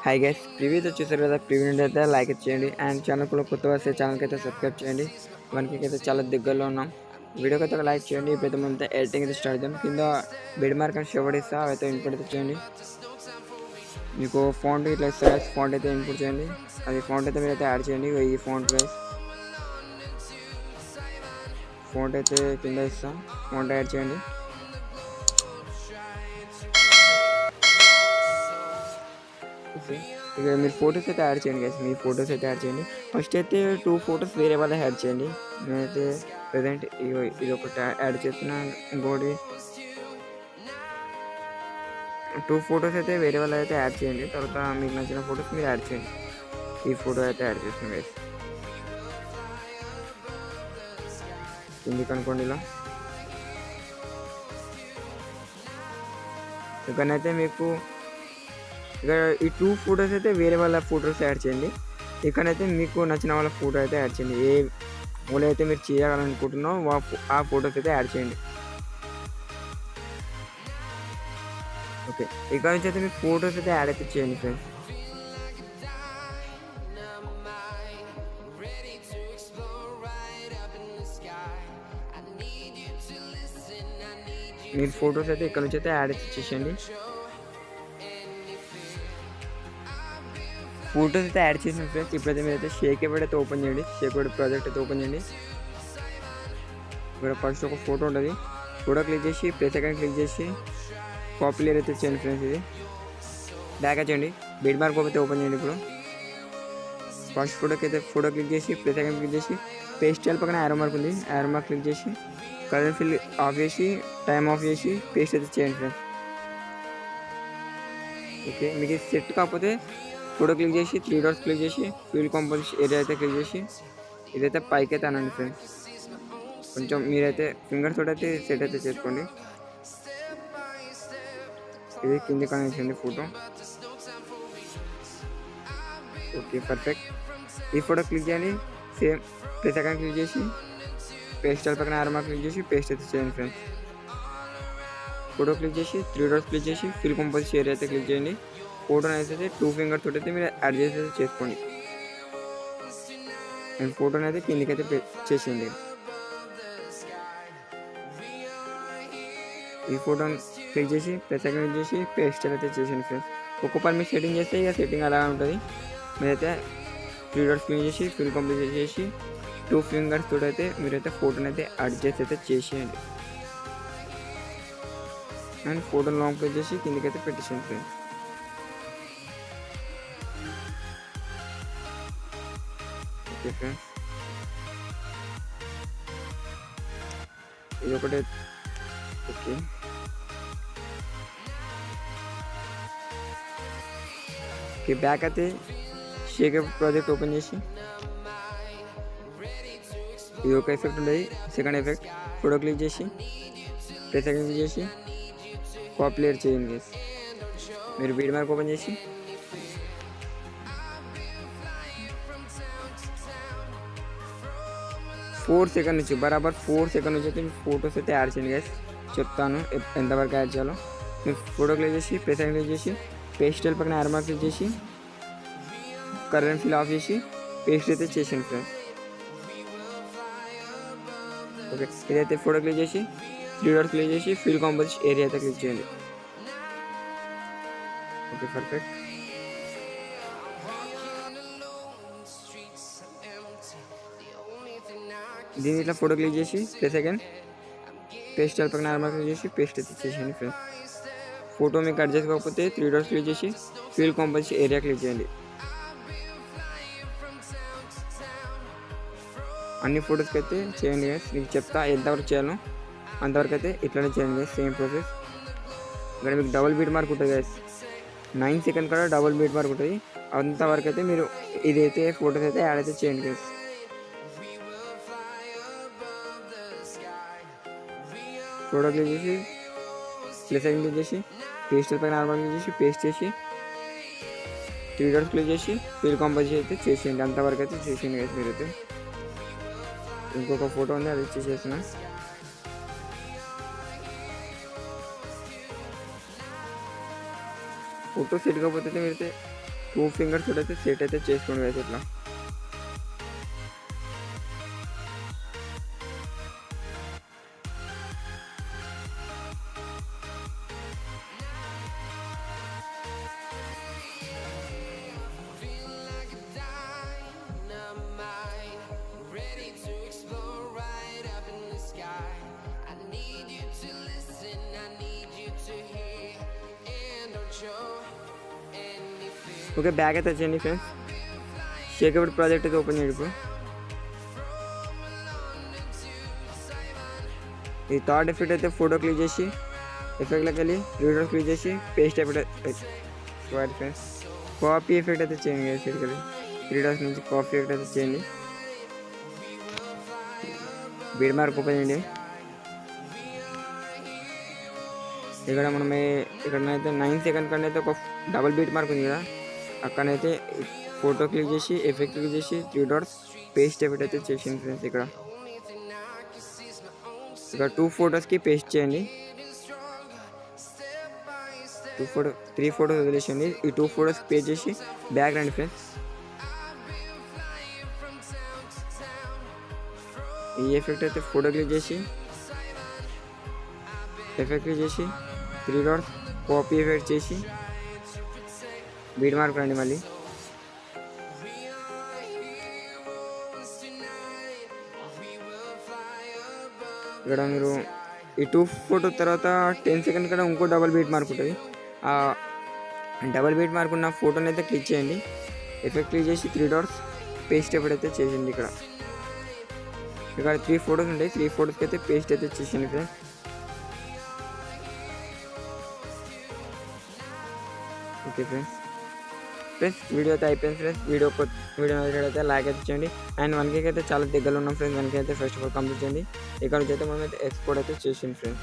Hi guys, preview అయితే చూసారు కదా. ప్రివ్యూ అయితే లైక్ చేయండి అండ్ ఛానల్ కూడా కొత్త వస్తే ఛానల్కి అయితే సబ్స్క్రైబ్ చేయండి. మనకి అయితే చాలా దగ్గరలో ఉన్నాం. వీడియోకి అయితే ఒక లైక్ చేయండి. ఇప్పుడైతే మనం అయితే ఎడిటింగ్ అయితే స్టార్ట్ చేద్దాం. కింద బెడ్ మార్క్ అని షెవడ్ ఇస్తా, అయితే ఇన్పుట్ అయితే చేయండి. మీకు ఫాంట్ ఇట్లా ఇస్తా గైస్, ఫాంట్ అయితే ఇన్పుట్ చేయండి. అది ఫాంట్ అయితే మీరు అయితే యాడ్ చేయండి. ఈ ఫాంట్ గైస్, ఫాంట్ అయితే కింద ఇస్తాం, ఫాంట్ యాడ్ చేయండి. ఇక మీరు ఫొటోస్ అయితే యాడ్ చేయండి గైస్, మీ ఫొటోస్ అయితే యాడ్ చేయండి. ఫస్ట్ అయితే 2 ఫొటోస్ వేరే వాళ్ళ యాడ్ చేయండి. నేనైతే ప్రజెంట్ ఇది ఒకటి యాడ్ చేస్తున్నా. ఇంకోటి 2 ఫొటోస్ అయితే వేరే వాళ్ళ అయితే యాడ్ చేయండి. తర్వాత మీకు నచ్చిన ఫొటోస్ మీరు యాడ్ చేయండి. ఈ ఫోటో అయితే యాడ్ చేస్తున్నాం గైస్. కిందికి అనుకోండి ఇలా. ఇక్కడనైతే మీకు ఇక్కడ ఈ 2 ఫొటోస్ అయితే వేరే వాళ్ళ ఫొటోస్ యాడ్ చేయండి. ఇక్కడైతే మీకు నచ్చిన వాళ్ళ ఫోటో అయితే యాడ్ చేయండి. ఏ ఫోటో అయితే మీరు చేయాలనుకుంటున్నారో ఆ ఫొటోస్ అయితే యాడ్ చేయండి. ఓకే, ఇక్కడ నుంచి అయితే మీకు ఫొటోస్ అయితే యాడ్ అయితే చేయండి ఫ్రెండ్స్. మీరు ఫొటోస్ అయితే ఇక్కడ నుంచి అయితే యాడ్ అయితే చేసేయండి. ఫొటోస్ అయితే యాడ్ చేసిన ఫ్రెండ్స్. ఇప్పుడైతే మీరైతే షేక్ ఎఫెక్ట్ అయితే ఓపెన్ చేయండి. షేక్ ఎఫెక్ట్ ప్రాజెక్ట్ అయితే ఓపెన్ చేయండి. ఇక్కడ ఫస్ట్ ఒక ఫోటో ఉంటుంది. ఫోటో క్లిక్ చేసి ప్లస్ ఐకాన్ క్లిక్ చేసి కాపీ లేయర్ అయితే చేయండి ఫ్రెండ్స్. ఇది బ్యాక్ చేయండి. బెడ్ మార్క్ అయితే ఓపెన్ చేయండి. ఇప్పుడు ఫస్ట్ ఫోటోకి అయితే ఫోటో క్లిక్ చేసి ప్లస్ ఐకాన్ క్లిక్ చేసి పేస్ట్ చేయాలి. పక్కన యారో మార్క్ ఉంది, యారో మార్క్ క్లిక్ చేసి కలర్ ఫిల్ ఆఫ్ చేసి టైం ఆఫ్ చేసి పేస్ట్ అయితే చేయండి ఫ్రెండ్స్. ఓకే, మీకు సెట్ కాకపోతే ఫోటో క్లిక్ చేసి 3 డాట్స్ క్లిక్ చేసి ఫిల్ కాంపోజిషన్ ఏరియా అయితే క్లిక్ చేసి ఇదైతే పైకి అయితే అనండి ఫ్రెండ్స్. కొంచెం మీరైతే ఫింగర్స్ తోటి అయితే సెట్ అయితే చేసుకోండి. ఇది కింది కనిపించండి ఫోటో. Okay, perfect. ఈ ఫోటో క్లిక్ చేయండి. సేమ్ ప్లస్ ఐకాన్ క్లిక్ చేసి పేస్ట్ పక్కన ఆరో మార్క్ క్లిక్ చేసి పేస్ట్ అయితే చేయండి ఫ్రెండ్స్. ఫోటో క్లిక్ చేసి 3 డాట్స్ క్లిక్ చేసి ఫిల్ కాంపోజిషన్ ఏరియా అయితే క్లిక్ చేయండి. ఫోటోని అయితే 2 ఫింగర్స్ తోటి అయితే మీరు యాడ్ చేసి చేసుకోండి. అండ్ ఫోటోని అయితే కిందికి అయితే చేసేయండి. ఈ ఫోటోని క్లిక్ చేసి ప్లస్ ఐకాన్ క్లిక్ చేసి పేస్ట్ అయితే చేసేయండి ఫ్రెండ్స్. ఒక్కొక్కరు మీరు సెట్టింగ్ చేస్తే ఇక సెట్టింగ్ అలా ఉంటుంది. మీరైతే 3 డాట్స్ క్లిక్ చేసి ఫిల్ కంప్లీట్ చేసి 2 ఫింగర్స్ తోటి అయితే మీరైతే ఫోటోని అయితే అడ్జస్ట్ అయితే చేసేయండి. అండ్ ఫోటోని లాంగ్ ప్రెస్ చేసి కిందికి అయితే పెట్టేసేయండి ఫ్రెండ్స్. ఓకే ఫ్రెండ్స్, ఇది ఒకటే. ఓకే, ఓకే, బ్యాక్ అయితే షేక్ ప్రాజెక్ట్ ఓపెన్ చేసి ఇది ఒక ఎఫెక్ట్ ఉండేది. సెకండ్ ఎఫెక్ట్ ఫోటో క్లిక్ చేసి ప్లస్ ఐకాన్ క్లిక్ చేసి కాపీ లేయర్ చేయండి గైస్. మీరు బీడ్ మార్క్ ఓపెన్ చేసి 4 సెకండ్ నుంచి బరాబర్ 4 సెకండ్ నుంచి అయితే ఫొటోస్ అయితే యాడ్ చేయండి గైస్. చెప్తాను ఎంతవరకు యాడ్ చేయాలో. మీరు ఫోటో క్లిక్ చేసి ప్లస్ ఐకాన్ క్లిక్ చేసి పేస్టల్ పక్కన యారో మార్క్ క్లిక్ చేసి కలర్ ఫిల్ ఆఫ్ చేసి పేస్ట్ అయితే చేసేయండి ఫ్రెండ్స్. ఓకే, ఇదైతే ఫోటో క్లిక్ చేసి 3 డాట్స్ క్లిక్ చేసి ఫిల్ కాంపోజిషన్ ఏరియా అయితే క్లిక్ చేయండి. Okay, perfect. దీని ఇట్లా ఫోటో క్లిక్ చేసి ప్లస్ ఐకాన్ పేస్ట్ పక్కన నార్మల్ క్లిక్ చేసి పేస్ట్ అయితే చేసేయండి ఫ్రెండ్స్. ఫోటో మీకు కట్ చేసుకోకపోతే 3 డాట్స్ క్లిక్ చేసి ఫిల్ కాంపోజిషన్ ఏరియా క్లిక్ చేయండి. అన్ని ఫొటోస్కి అయితే చేయండి గైస్. మీకు చెప్తా ఎంతవరకు చేయాలో అంతవరకు అయితే ఇట్లానే చేయండి గైస్. Same process. ఇక్కడ మీకు డబుల్ బీట్ మార్క్ ఉంటుంది గైస్. 9 సెకండ్ కూడా డబుల్ బీట్ మార్క్ ఉంటుంది. అంతవరకు అయితే మీరు ఇదైతే ఫొటోస్ అయితే యాడ్ అయితే చేయండి గైస్. ఫోటో క్లిక్ చేసి ప్లస్ ఐకాన్ క్లిక్ చేసి పేస్ట్ పైన నార్మల్ క్లిక్ చేసి పేస్ట్ చేసి 3 డాట్స్ క్లిక్ చేసి ఫిల్ కాంపోజిషన్ అయితే చేసేయండి. అంతవరకు అయితే చేసేయండి గైస్. మీరైతే ఇంకొక ఫోటో ఉంది, అది చేసేసిన. ఫోటో సెట్ కాకపోతే మీరైతే 2 ఫింగర్స్ తోటి అయితే సెట్ అయితే చేసుకోండి గైస్ ఇట్లా. ఓకే, బ్యాక్ అయితే వచ్చేయండి ఫ్రెండ్స్. షేకబుడ్ ప్రాజెక్ట్ అయితే ఓపెన్ చేయండి. ఇప్పుడు ఈ థర్డ్ ఎఫెక్ట్ అయితే ఫోటో క్లిక్ చేసి ఎఫెక్ట్లోకి వెళ్ళి 3 డాట్స్ క్లిక్ చేసి paste effect sorry friends copy effect అయితే చేయండి కదా సరిగ్గా 3 డాట్స్ నుంచి కాపీ ఎఫెక్ట్ అయితే చేయండి. బీడ్ మార్క్ ఓపెన్ చేయండి. ఇక్కడ మనం ఇక్కడనైతే 9 సెకండ్ కన్నా అయితే ఒక డబుల్ బీట్ మార్క్ ఉంది కదా, అక్కడైతే ఫోటో క్లిక్ చేసి ఎఫెక్ట్ క్లిక్ చేసి 3 డాట్స్ పేస్ట్ ఎఫెక్ట్ అయితే చేసింది ఫ్రెండ్స్. ఇక్కడ 2 ఫొటోస్కి పేస్ట్ చేయండి. 3 ఫొటోస్ వదిలేసండి. ఈ 2 ఫొటోస్కి పేస్ట్ చేసి బ్యాక్ రండి ఫ్రెండ్స్. ఈ ఎఫెక్ట్ అయితే ఫోటో క్లిక్ చేసి ఎఫెక్ట్ క్లిక్ చేసి 3 డాట్స్ కాపీ ఎఫెక్ట్ చేసి బీట్ మార్క్ రండి. మళ్ళీ ఇక్కడ మీరు ఈ 2 ఫోటో తర్వాత 10 సెకండ్ కూడా ఇంకో డబల్ బీట్ మార్క్ ఉంటుంది. ఆ డబల్ బీట్ మార్క్ ఉన్న ఫోటోని అయితే క్లిక్ చేయండి. ఎఫెక్ట్ క్లిక్ చేసి 3 డాట్స్ పేస్ట్ ఎప్పుడైతే చేసింది. ఇక్కడ 3 ఫోటోస్ ఉంటాయి. 3 ఫోటోస్కి అయితే పేస్ట్ అయితే చేసింది ఫ్రెండ్స్. ఓకే ఫ్రెండ్స్ వీడియో అయితే అయిపోయింది ఫ్రెండ్స్. వీడియో నచ్చినట్లయితే లైక్ అయితే చేయండి. అండ్ 1K అయితే చాలా దగ్గరలో ఉన్నాం ఫ్రెండ్స్. 1K అయితే ఫస్ట్ ఆఫ్ ఆల్ కంప్లీట్ చేయండి. ఇక్కడ నుంచి అయితే మనం అయితే ఎక్స్పోర్ట్ అయితే చేసింది ఫ్రెండ్స్.